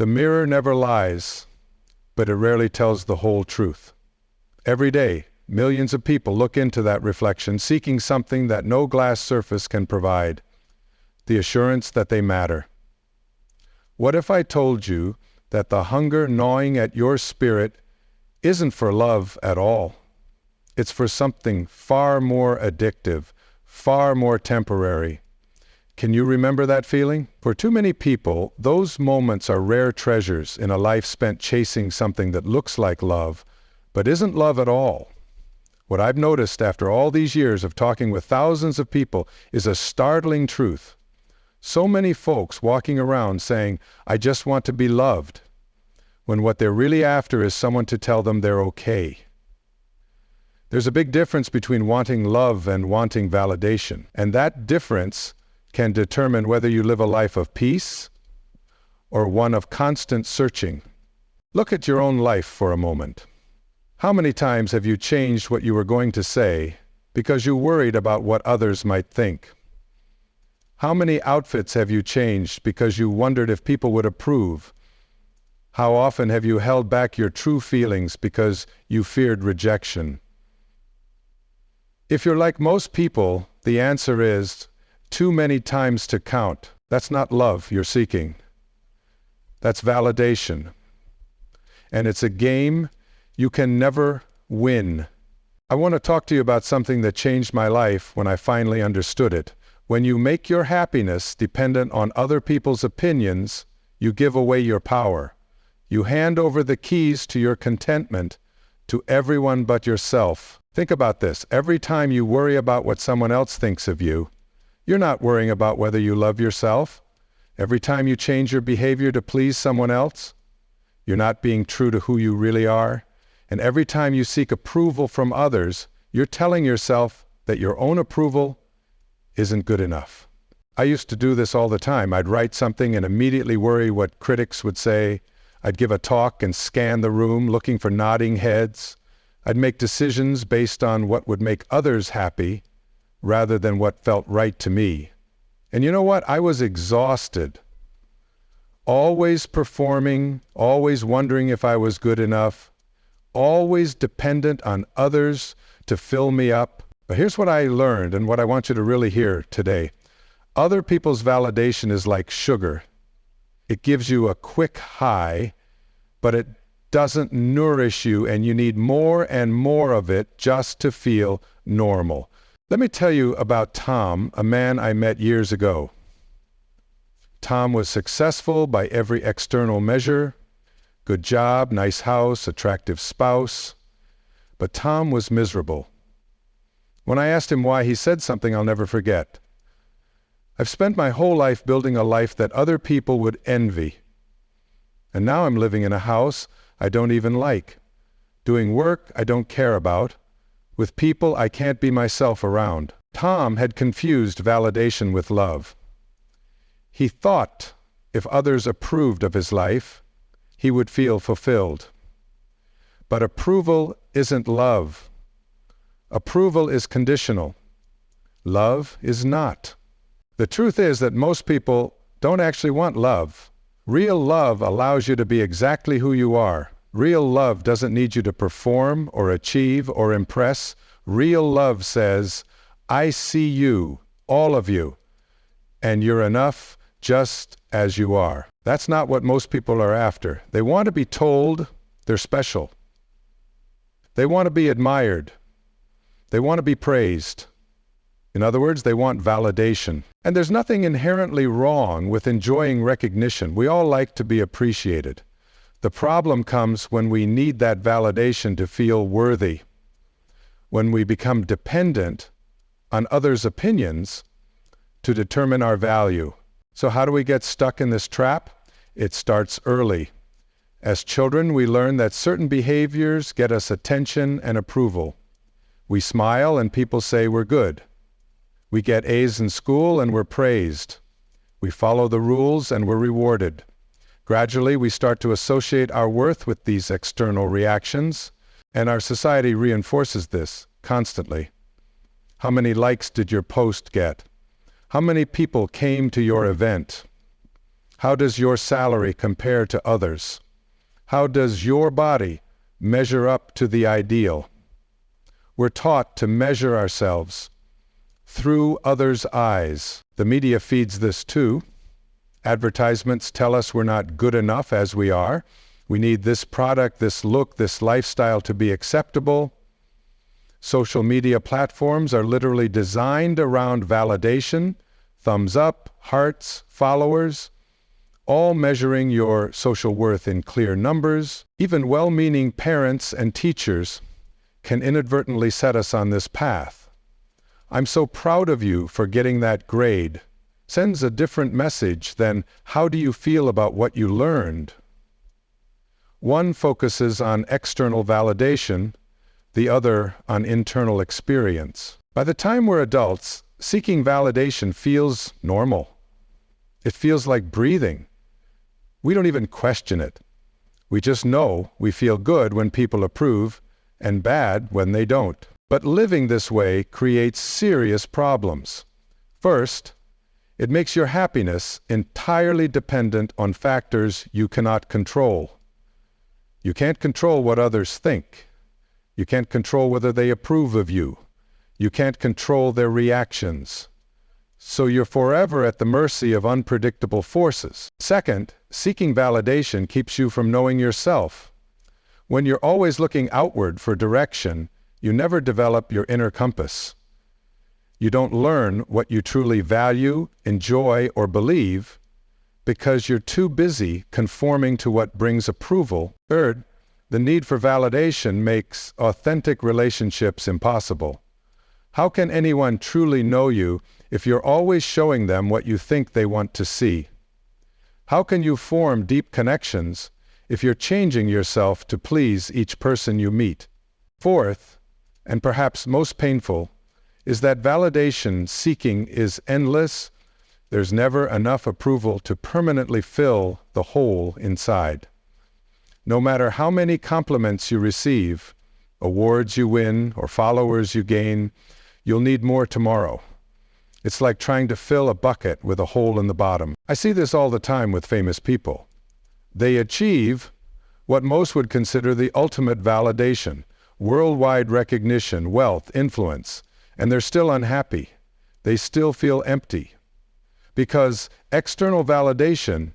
The mirror never lies, but it rarely tells the whole truth. Every day, millions of people look into that reflection, seeking something that no glass surface can provide, the assurance that they matter. What if I told you that the hunger gnawing at your spirit isn't for love at all? It's for something far more addictive, far more temporary. Can you remember that feeling? For too many people, those moments are rare treasures in a life spent chasing something that looks like love, but isn't love at all. What I've noticed after all these years of talking with thousands of people is a startling truth. So many folks walking around saying, "I just want to be loved," when what they're really after is someone to tell them they're okay. There's a big difference between wanting love and wanting validation, and that difference can determine whether you live a life of peace or one of constant searching. Look at your own life for a moment. How many times have you changed what you were going to say because you worried about what others might think? How many outfits have you changed because you wondered if people would approve? How often have you held back your true feelings because you feared rejection? If you're like most people, the answer is too many times to count. That's not love you're seeking. That's validation. And it's a game you can never win. I want to talk to you about something that changed my life when I finally understood it. When you make your happiness dependent on other people's opinions, you give away your power. You hand over the keys to your contentment to everyone but yourself. Think about this. Every time you worry about what someone else thinks of you, you're not worrying about whether you love yourself. Every time you change your behavior to please someone else, you're not being true to who you really are. And every time you seek approval from others, you're telling yourself that your own approval isn't good enough. I used to do this all the time. I'd write something and immediately worry what critics would say. I'd give a talk and scan the room looking for nodding heads. I'd make decisions based on what would make others happy rather than what felt right to me. And you know what? I was exhausted. Always performing, always wondering if I was good enough, always dependent on others to fill me up. But here's what I learned and what I want you to really hear today. Other people's validation is like sugar. It gives you a quick high, but it doesn't nourish you, and you need more and more of it just to feel normal. Let me tell you about Tom, a man I met years ago. Tom was successful by every external measure. Good job, nice house, attractive spouse. But Tom was miserable. When I asked him why, he said something I'll never forget. "I've spent my whole life building a life that other people would envy. And now I'm living in a house I don't even like, doing work I don't care about, with people I can't be myself around." Tom had confused validation with love. He thought if others approved of his life, he would feel fulfilled. But approval isn't love. Approval is conditional. Love is not. The truth is that most people don't actually want love. Real love allows you to be exactly who you are. Real love doesn't need you to perform or achieve or impress. Real love says, "I see you, all of you, and you're enough just as you are." That's not what most people are after. They want to be told they're special. They want to be admired. They want to be praised. In other words, they want validation. And there's nothing inherently wrong with enjoying recognition. We all like to be appreciated. The problem comes when we need that validation to feel worthy. When we become dependent on others' opinions to determine our value. So how do we get stuck in this trap? It starts early. As children, we learn that certain behaviors get us attention and approval. We smile and people say we're good. We get A's in school and we're praised. We follow the rules and we're rewarded. Gradually, we start to associate our worth with these external reactions, and our society reinforces this constantly. How many likes did your post get? How many people came to your event? How does your salary compare to others? How does your body measure up to the ideal? We're taught to measure ourselves through others' eyes. The media feeds this too. Advertisements tell us we're not good enough as we are. We need this product, this look, this lifestyle to be acceptable. Social media platforms are literally designed around validation, thumbs up, hearts, followers, all measuring your social worth in clear numbers. Even well-meaning parents and teachers can inadvertently set us on this path. "I'm so proud of you for getting that grade," sends a different message than "how do you feel about what you learned?" One focuses on external validation, the other on internal experience. By the time we're adults, seeking validation feels normal. It feels like breathing. We don't even question it. We just know we feel good when people approve and bad when they don't. But living this way creates serious problems. First, it makes your happiness entirely dependent on factors you cannot control. You can't control what others think. You can't control whether they approve of you. You can't control their reactions. So you're forever at the mercy of unpredictable forces. Second, seeking validation keeps you from knowing yourself. When you're always looking outward for direction, you never develop your inner compass. You don't learn what you truly value, enjoy, or believe because you're too busy conforming to what brings approval. Third, the need for validation makes authentic relationships impossible. How can anyone truly know you if you're always showing them what you think they want to see? How can you form deep connections if you're changing yourself to please each person you meet? Fourth, and perhaps most painful, is that validation seeking is endless. There's never enough approval to permanently fill the hole inside. No matter how many compliments you receive, awards you win, or followers you gain, you'll need more tomorrow. It's like trying to fill a bucket with a hole in the bottom. I see this all the time with famous people. They achieve what most would consider the ultimate validation, worldwide recognition, wealth, influence, and they're still unhappy. They still feel empty. Because external validation,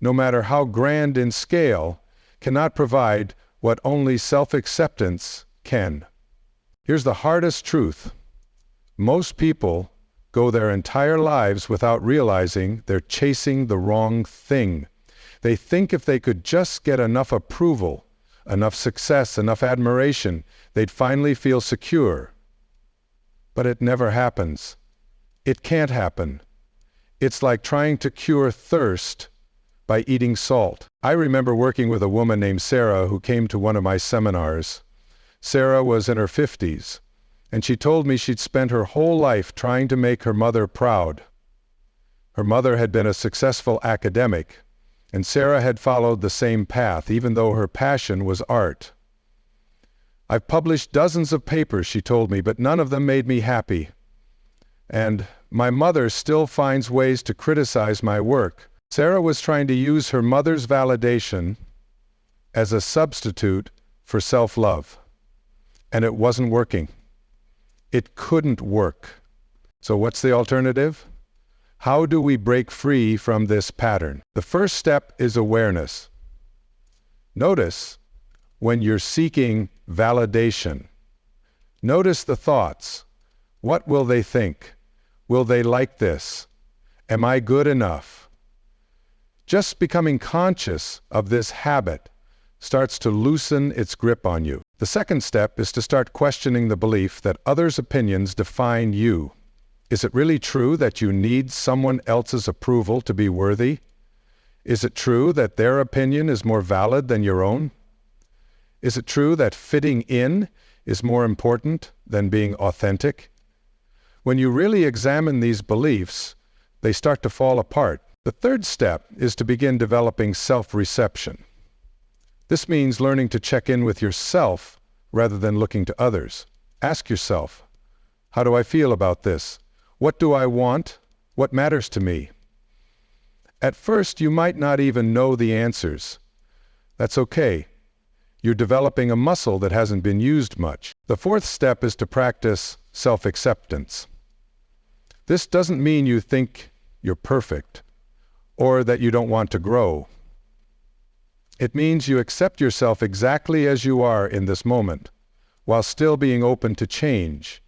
no matter how grand in scale, cannot provide what only self-acceptance can. Here's the hardest truth. Most people go their entire lives without realizing they're chasing the wrong thing. They think if they could just get enough approval, enough success, enough admiration, they'd finally feel secure. But it never happens. It can't happen. It's like trying to cure thirst by eating salt. I remember working with a woman named Sarah who came to one of my seminars. Sarah was in her 50s, and she told me she'd spent her whole life trying to make her mother proud. Her mother had been a successful academic, and Sarah had followed the same path, even though her passion was art. "I've published dozens of papers," she told me, "but none of them made me happy. And my mother still finds ways to criticize my work." Sarah was trying to use her mother's validation as a substitute for self-love, and it wasn't working. It couldn't work. So what's the alternative? How do we break free from this pattern? The first step is awareness. Notice when you're seeking validation. Notice the thoughts. What will they think? Will they like this? Am I good enough? Just becoming conscious of this habit starts to loosen its grip on you. The second step is to start questioning the belief that others' opinions define you. Is it really true that you need someone else's approval to be worthy? Is it true that their opinion is more valid than your own? Is it true that fitting in is more important than being authentic? When you really examine these beliefs, they start to fall apart. The third step is to begin developing self-reception. This means learning to check in with yourself rather than looking to others. Ask yourself, how do I feel about this? What do I want? What matters to me? At first, you might not even know the answers. That's okay. You're developing a muscle that hasn't been used much. The fourth step is to practice self-acceptance. This doesn't mean you think you're perfect or that you don't want to grow. It means you accept yourself exactly as you are in this moment, while still being open to change.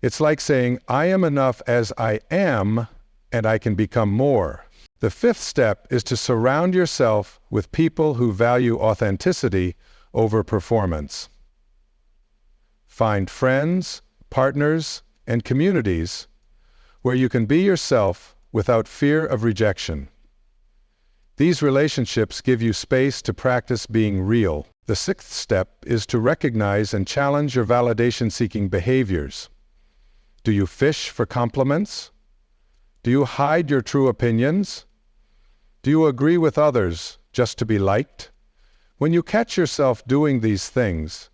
It's like saying, I am enough as I am, and I can become more. The fifth step is to surround yourself with people who value authenticity over performance. Find friends, partners, and communities where you can be yourself without fear of rejection. These relationships give you space to practice being real. The sixth step is to recognize and challenge your validation-seeking behaviors. Do you fish for compliments? Do you hide your true opinions? Do you agree with others just to be liked? When you catch yourself doing these things,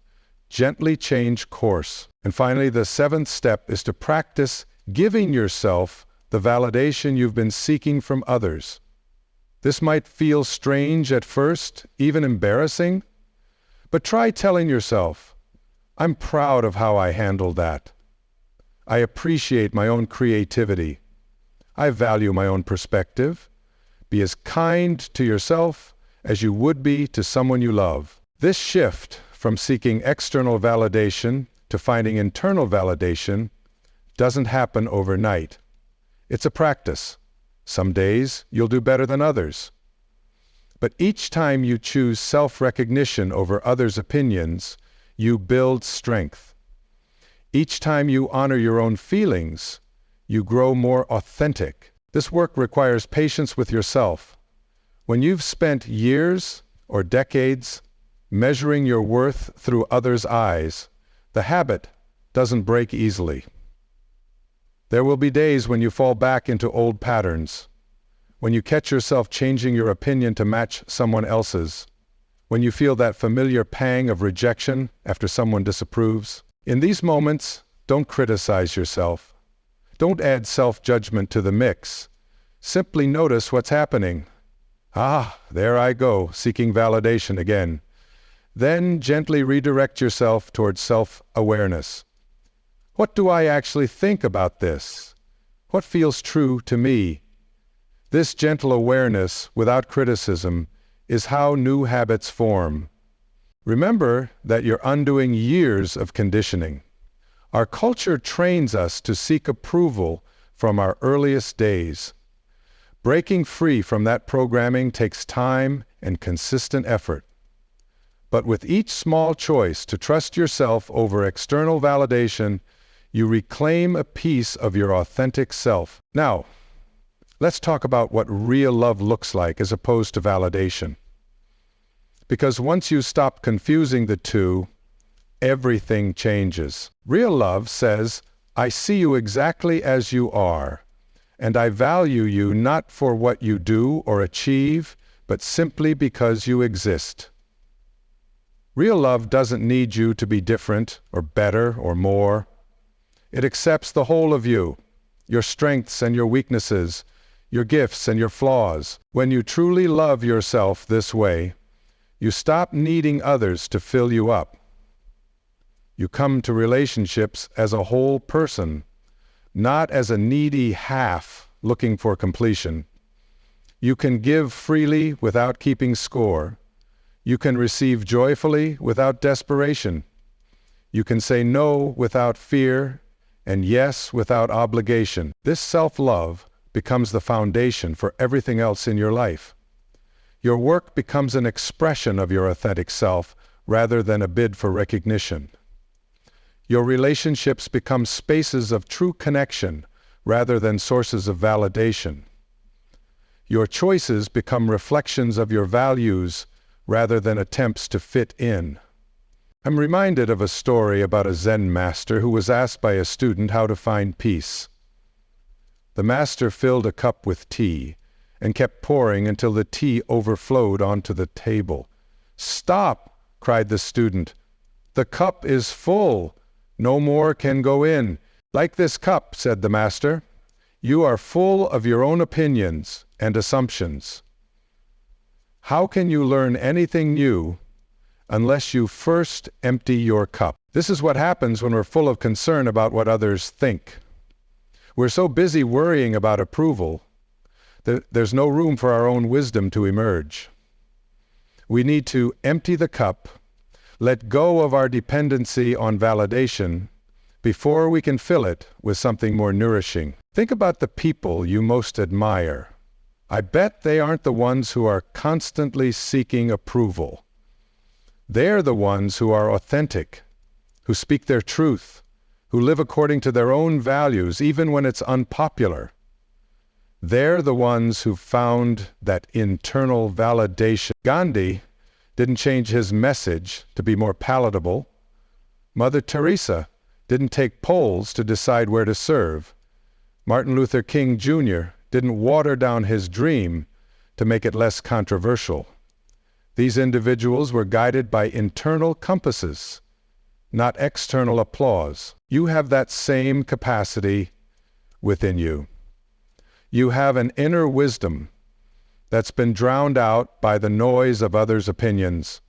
gently change course. And finally, the seventh step is to practice giving yourself the validation you've been seeking from others. This might feel strange at first, even embarrassing, but try telling yourself, I'm proud of how I handled that. I appreciate my own creativity. I value my own perspective. Be as kind to yourself as you would be to someone you love. This shift from seeking external validation to finding internal validation doesn't happen overnight. It's a practice. Some days you'll do better than others. But each time you choose self-recognition over others' opinions, you build strength. Each time you honor your own feelings, you grow more authentic. This work requires patience with yourself. When you've spent years or decades measuring your worth through others' eyes, the habit doesn't break easily. There will be days when you fall back into old patterns, when you catch yourself changing your opinion to match someone else's, when you feel that familiar pang of rejection after someone disapproves. In these moments, don't criticize yourself. Don't add self-judgment to the mix. Simply notice what's happening. Ah, there I go, seeking validation again. Then gently redirect yourself towards self-awareness. What do I actually think about this? What feels true to me? This gentle awareness, without criticism, is how new habits form. Remember that you're undoing years of conditioning. Our culture trains us to seek approval from our earliest days. Breaking free from that programming takes time and consistent effort. But with each small choice to trust yourself over external validation, you reclaim a piece of your authentic self. Now, let's talk about what real love looks like as opposed to validation. Because once you stop confusing the two, everything changes. Real love says, I see you exactly as you are, and I value you not for what you do or achieve, but simply because you exist. Real love doesn't need you to be different or better or more. It accepts the whole of you, your strengths and your weaknesses, your gifts and your flaws. When you truly love yourself this way, you stop needing others to fill you up. You come to relationships as a whole person, not as a needy half looking for completion. You can give freely without keeping score. You can receive joyfully without desperation. You can say no without fear and yes without obligation. This self-love becomes the foundation for everything else in your life. Your work becomes an expression of your authentic self rather than a bid for recognition. Your relationships become spaces of true connection rather than sources of validation. Your choices become reflections of your values rather than attempts to fit in. I'm reminded of a story about a Zen master who was asked by a student how to find peace. The master filled a cup with tea and kept pouring until the tea overflowed onto the table. "Stop!" cried the student. "The cup is full. No more can go in." "Like this cup," said the master. "You are full of your own opinions, and assumptions. How can you learn anything new unless you first empty your cup? This is what happens when we're full of concern about what others think. We're so busy worrying about approval that there's no room for our own wisdom to emerge. We need to empty the cup, let go of our dependency on validation before we can fill it with something more nourishing. Think about the people you most admire. I bet they aren't the ones who are constantly seeking approval. They're the ones who are authentic, who speak their truth, who live according to their own values, even when it's unpopular. They're the ones who found that internal validation. Gandhi didn't change his message to be more palatable. Mother Teresa didn't take polls to decide where to serve. Martin Luther King Jr. didn't water down his dream to make it less controversial. These individuals were guided by internal compasses, not external applause. You have that same capacity within you. You have an inner wisdom that's been drowned out by the noise of others' opinions,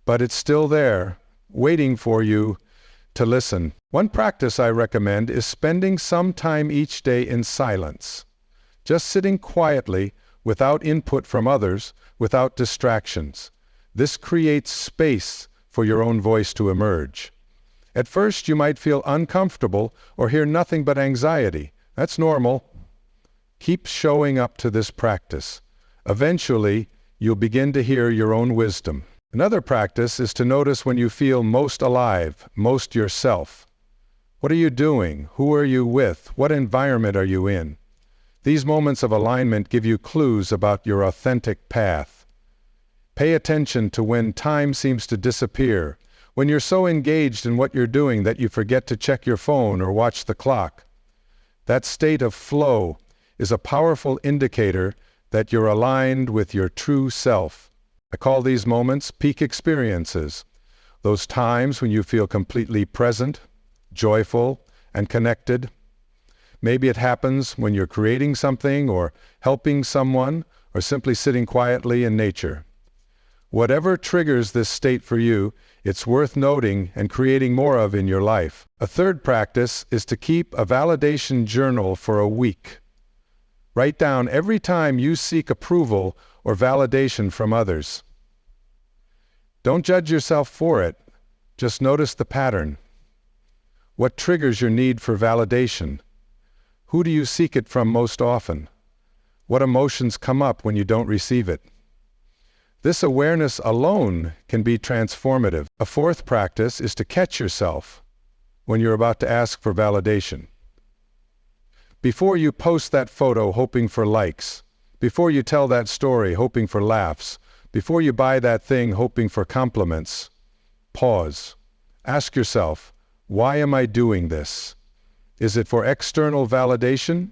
but it's still there, waiting for you to listen. One practice I recommend is spending some time each day in silence, just sitting quietly without input from others, without distractions. This creates space for your own voice to emerge. At first, you might feel uncomfortable or hear nothing but anxiety. That's normal. Keep showing up to this practice. Eventually, you'll begin to hear your own wisdom. Another practice is to notice when you feel most alive, most yourself. What are you doing? Who are you with? What environment are you in? These moments of alignment give you clues about your authentic path. Pay attention to when time seems to disappear, when you're so engaged in what you're doing that you forget to check your phone or watch the clock. That state of flow is a powerful indicator that you're aligned with your true self. I call these moments peak experiences, those times when you feel completely present, joyful, and connected. Maybe it happens when you're creating something or helping someone or simply sitting quietly in nature. Whatever triggers this state for you, it's worth noting and creating more of in your life. A third practice is to keep a validation journal for a week. Write down every time you seek approval or validation from others. Don't judge yourself for it. Just notice the pattern. What triggers your need for validation? Who do you seek it from most often? What emotions come up when you don't receive it? This awareness alone can be transformative. A fourth practice is to catch yourself when you're about to ask for validation. Before you post that photo hoping for likes, before you tell that story hoping for laughs, before you buy that thing hoping for compliments, pause. Ask yourself, why am I doing this? Is it for external validation,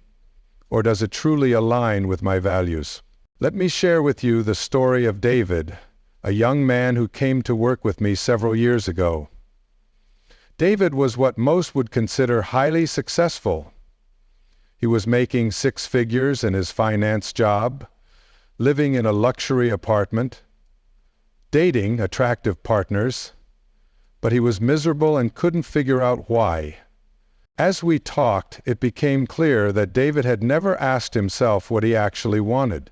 or does it truly align with my values? Let me share with you the story of David, a young man who came to work with me several years ago. David was what most would consider highly successful. He was making 6 figures in his finance job, living in a luxury apartment, dating attractive partners, but he was miserable and couldn't figure out why. As we talked, it became clear that David had never asked himself what he actually wanted.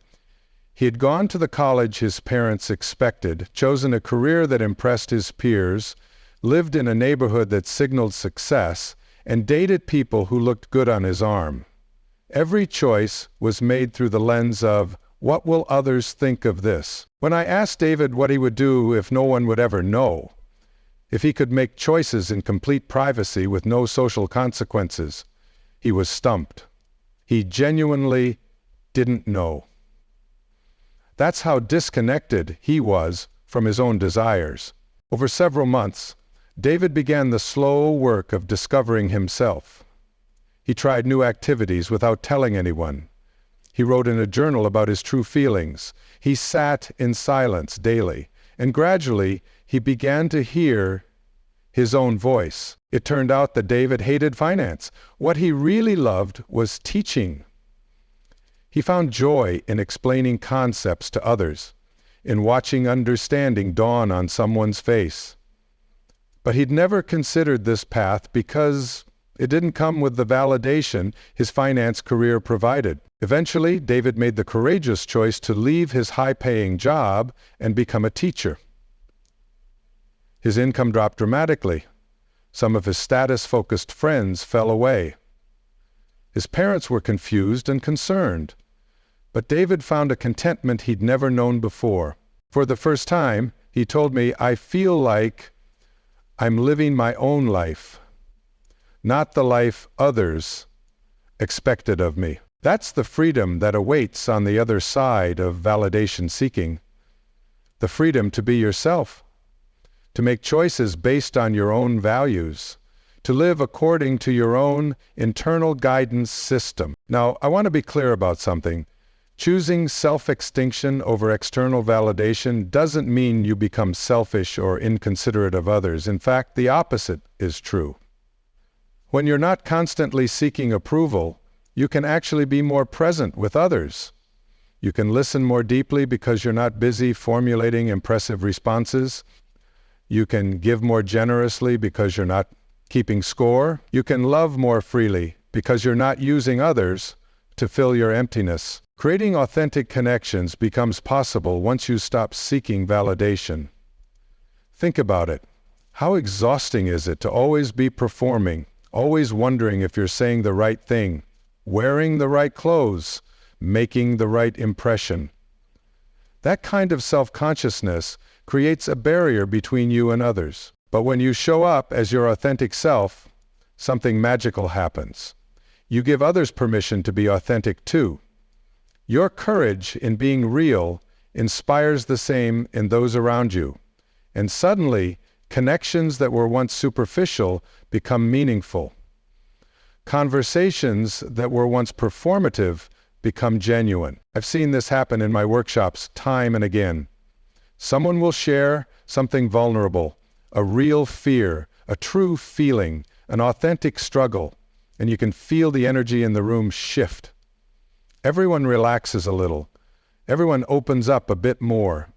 He had gone to the college his parents expected, chosen a career that impressed his peers, lived in a neighborhood that signaled success, and dated people who looked good on his arm. Every choice was made through the lens of, what will others think of this? When I asked David what he would do if no one would ever know, if he could make choices in complete privacy with no social consequences, he was stumped. He genuinely didn't know. That's how disconnected he was from his own desires. Over several months, David began the slow work of discovering himself. He tried new activities without telling anyone. He wrote in a journal about his true feelings. He sat in silence daily, and gradually he began to hear his own voice. It turned out that David hated finance. What he really loved was teaching. He found joy in explaining concepts to others, in watching understanding dawn on someone's face. But he'd never considered this path because it didn't come with the validation his finance career provided. Eventually, David made the courageous choice to leave his high-paying job and become a teacher. His income dropped dramatically. Some of his status-focused friends fell away. His parents were confused and concerned. But David found a contentment he'd never known before. For the first time, he told me, "I feel like I'm living my own life, not the life others expected of me." That's the freedom that awaits on the other side of validation seeking. The freedom to be yourself, to make choices based on your own values, to live according to your own internal guidance system. Now, I want to be clear about something. Choosing self-extinction over external validation doesn't mean you become selfish or inconsiderate of others. In fact, the opposite is true. When you're not constantly seeking approval, you can actually be more present with others. You can listen more deeply because you're not busy formulating impressive responses. You can give more generously because you're not keeping score. You can love more freely because you're not using others to fill your emptiness. Creating authentic connections becomes possible once you stop seeking validation. Think about it. How exhausting is it to always be performing, always wondering if you're saying the right thing, wearing the right clothes, making the right impression? That kind of self-consciousness creates a barrier between you and others. But when you show up as your authentic self, something magical happens. You give others permission to be authentic too. Your courage in being real inspires the same in those around you. And suddenly, connections that were once superficial become meaningful. Conversations that were once performative become genuine. I've seen this happen in my workshops time and again. Someone will share something vulnerable, a real fear, a true feeling, an authentic struggle, and you can feel the energy in the room shift. Everyone relaxes a little. Everyone opens up a bit more.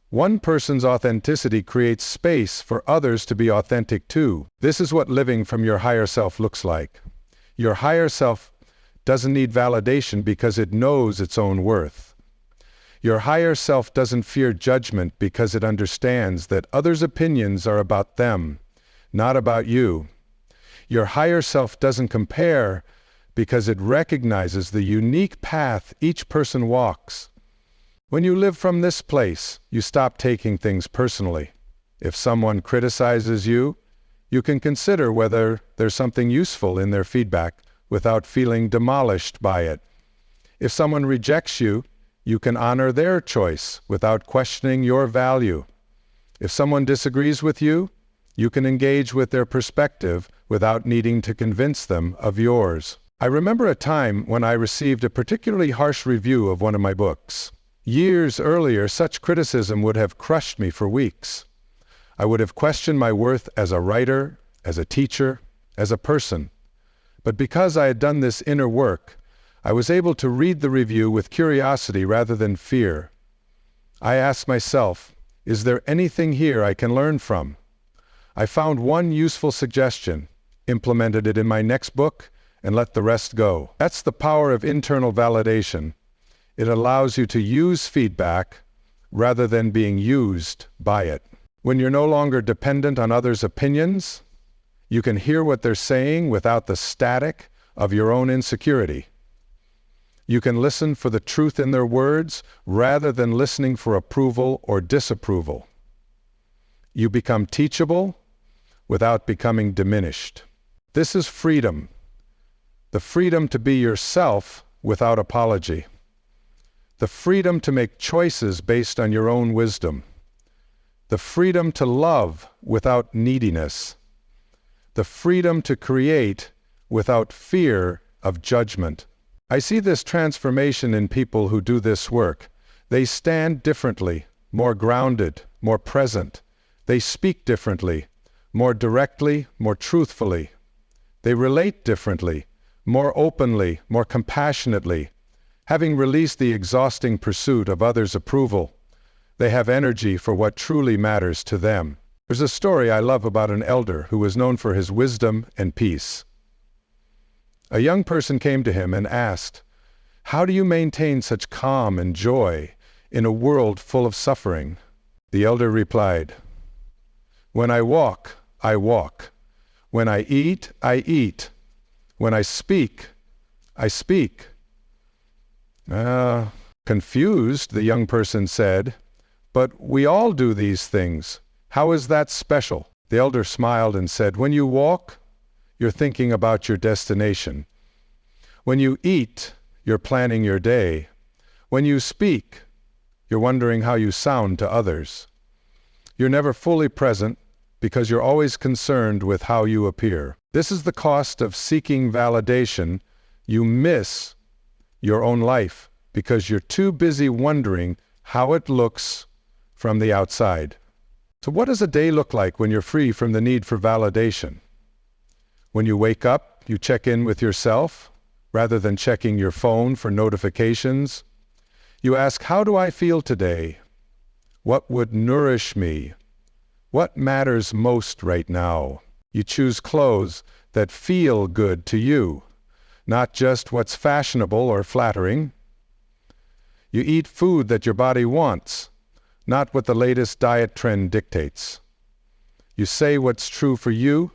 One person's authenticity creates space for others to be authentic too. This is what living from your higher self looks like. Your higher self doesn't need validation because it knows its own worth. Your higher self doesn't fear judgment because it understands that others' opinions are about them, not about you. Your higher self doesn't compare because it recognizes the unique path each person walks. When you live from this place, you stop taking things personally. If someone criticizes you, you can consider whether there's something useful in their feedback without feeling demolished by it. If someone rejects you, you can honor their choice without questioning your value. If someone disagrees with you, you can engage with their perspective without needing to convince them of yours. I remember a time when I received a particularly harsh review of one of my books. Years earlier, such criticism would have crushed me for weeks. I would have questioned my worth as a writer, as a teacher, as a person. But because I had done this inner work, I was able to read the review with curiosity rather than fear. I asked myself, is there anything here I can learn from? I found one useful suggestion, implemented it in my next book, and let the rest go. That's the power of internal validation. It allows you to use feedback rather than being used by it. When you're no longer dependent on others' opinions, you can hear what they're saying without the static of your own insecurity. You can listen for the truth in their words rather than listening for approval or disapproval. You become teachable without becoming diminished. This is freedom. The freedom to be yourself without apology. The freedom to make choices based on your own wisdom. The freedom to love without neediness. The freedom to create without fear of judgment. I see this transformation in people who do this work. They stand differently, more grounded, more present. They speak differently, more directly, more truthfully. They relate differently, more openly, more compassionately. Having released the exhausting pursuit of others' approval, they have energy for what truly matters to them. There's a story I love about an elder who was known for his wisdom and peace. A young person came to him and asked, "How do you maintain such calm and joy in a world full of suffering?" The elder replied, "When I walk, I walk. When I eat, I eat. When I speak, I speak." Confused, the young person said, "But we all do these things. How is that special?" The elder smiled and said, "When you walk, you're thinking about your destination. When you eat, you're planning your day. When you speak, you're wondering how you sound to others. You're never fully present because you're always concerned with how you appear. This is the cost of seeking validation. You miss your own life because you're too busy wondering how it looks from the outside." So what does a day look like when you're free from the need for validation? When you wake up, you check in with yourself rather than checking your phone for notifications. You ask, "How do I feel today? What would nourish me? What matters most right now?" You choose clothes that feel good to you, not just what's fashionable or flattering. You eat food that your body wants, not what the latest diet trend dictates. You say what's true for you,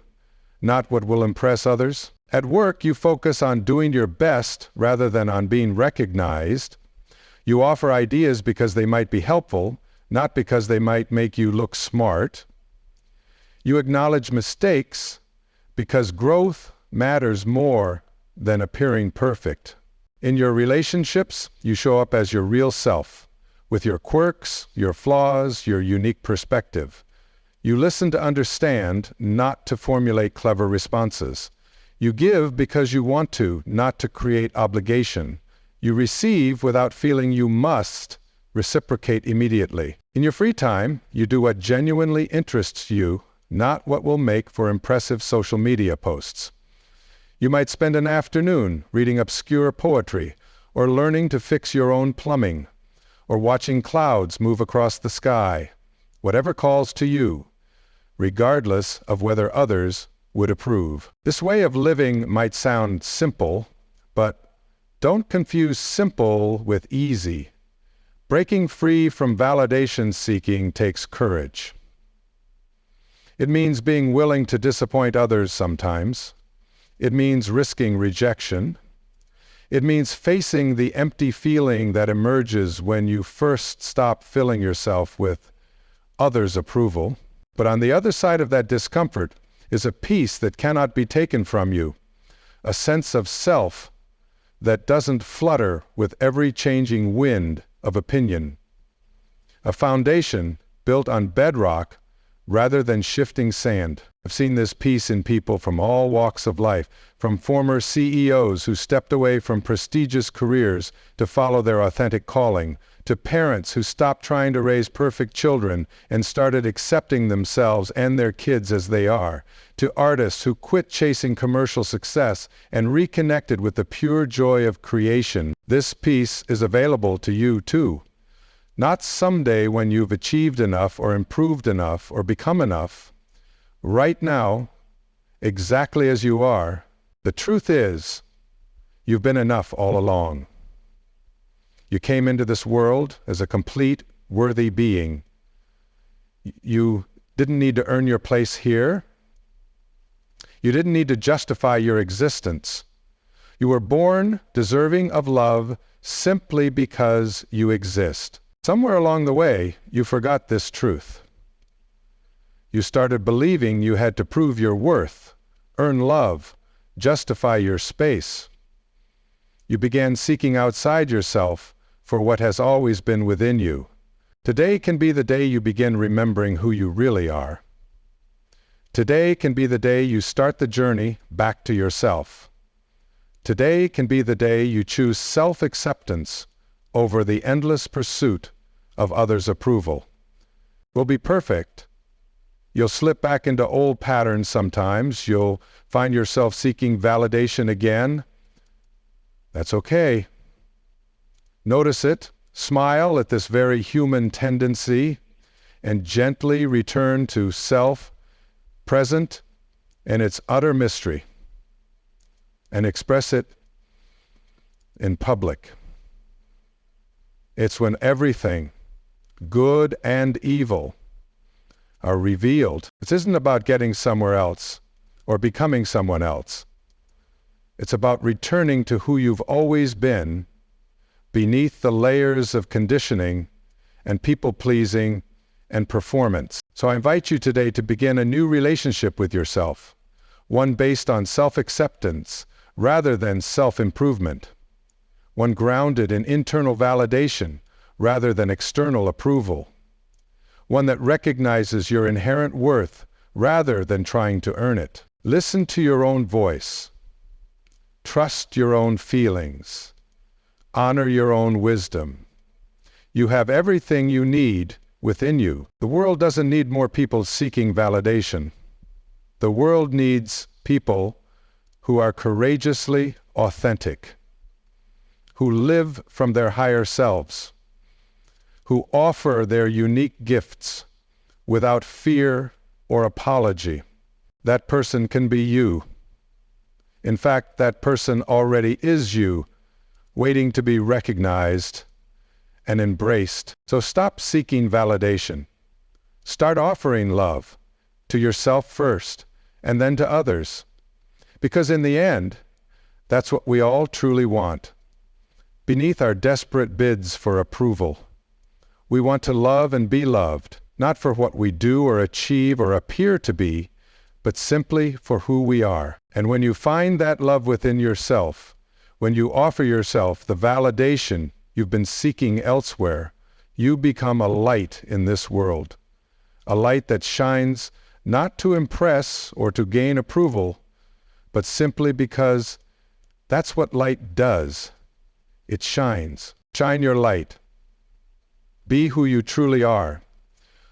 not what will impress others. At work, you focus on doing your best rather than on being recognized. You offer ideas because they might be helpful, not because they might make you look smart. You acknowledge mistakes because growth matters more than appearing perfect. In your relationships, you show up as your real self, with your quirks, your flaws, your unique perspective. You listen to understand, not to formulate clever responses. You give because you want to, not to create obligation. You receive without feeling you must reciprocate immediately. In your free time, you do what genuinely interests you, not what will make for impressive social media posts. You might spend an afternoon reading obscure poetry, or learning to fix your own plumbing, or watching clouds move across the sky. Whatever calls to you, regardless of whether others would approve. This way of living might sound simple, but don't confuse simple with easy. Breaking free from validation seeking takes courage. It means being willing to disappoint others sometimes. It means risking rejection. It means facing the empty feeling that emerges when you first stop filling yourself with others' approval. But on the other side of that discomfort is a peace that cannot be taken from you, a sense of self that doesn't flutter with every changing wind of opinion, a foundation built on bedrock rather than shifting sand. I've seen this peace in people from all walks of life, from former CEOs who stepped away from prestigious careers to follow their authentic calling, to parents who stopped trying to raise perfect children and started accepting themselves and their kids as they are, to artists who quit chasing commercial success and reconnected with the pure joy of creation. This peace is available to you too. Not someday when you've achieved enough or improved enough or become enough. Right now, exactly as you are, the truth is, you've been enough all along. You came into this world as a complete, worthy being. You didn't need to earn your place here. You didn't need to justify your existence. You were born deserving of love simply because you exist. Somewhere along the way, you forgot this truth. You started believing you had to prove your worth, earn love, justify your space. You began seeking outside yourself for what has always been within you. Today can be the day you begin remembering who you really are. Today can be the day you start the journey back to yourself. Today can be the day you choose self-acceptance over the endless pursuit of others' approval. We'll be perfect. You'll slip back into old patterns sometimes. You'll find yourself seeking validation again. That's okay. Notice it, smile at this very human tendency, and gently return to self, present, and its utter mystery, and express it in public. It's when everything, good and evil, are revealed. This isn't about getting somewhere else or becoming someone else. It's about returning to who you've always been, beneath the layers of conditioning and people-pleasing and performance. So I invite you today to begin a new relationship with yourself, one based on self-acceptance rather than self-improvement, one grounded in internal validation rather than external approval, one that recognizes your inherent worth rather than trying to earn it. Listen to your own voice. Trust your own feelings. Honor your own wisdom. You have everything you need within you. The world doesn't need more people seeking validation. The world needs people who are courageously authentic, who live from their higher selves, who offer their unique gifts without fear or apology. That person can be you. In fact, that person already is you, waiting to be recognized and embraced. So stop seeking validation. Start offering love to yourself first, and then to others. Because in the end, that's what we all truly want. Beneath our desperate bids for approval, we want to love and be loved, not for what we do or achieve or appear to be, but simply for who we are. And when you find that love within yourself, when you offer yourself the validation you've been seeking elsewhere, you become a light in this world. A light that shines not to impress or to gain approval, but simply because that's what light does. It shines. Shine your light. Be who you truly are.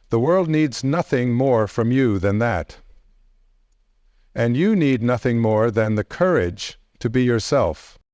The world needs nothing more from you than that. And you need nothing more than the courage to be yourself.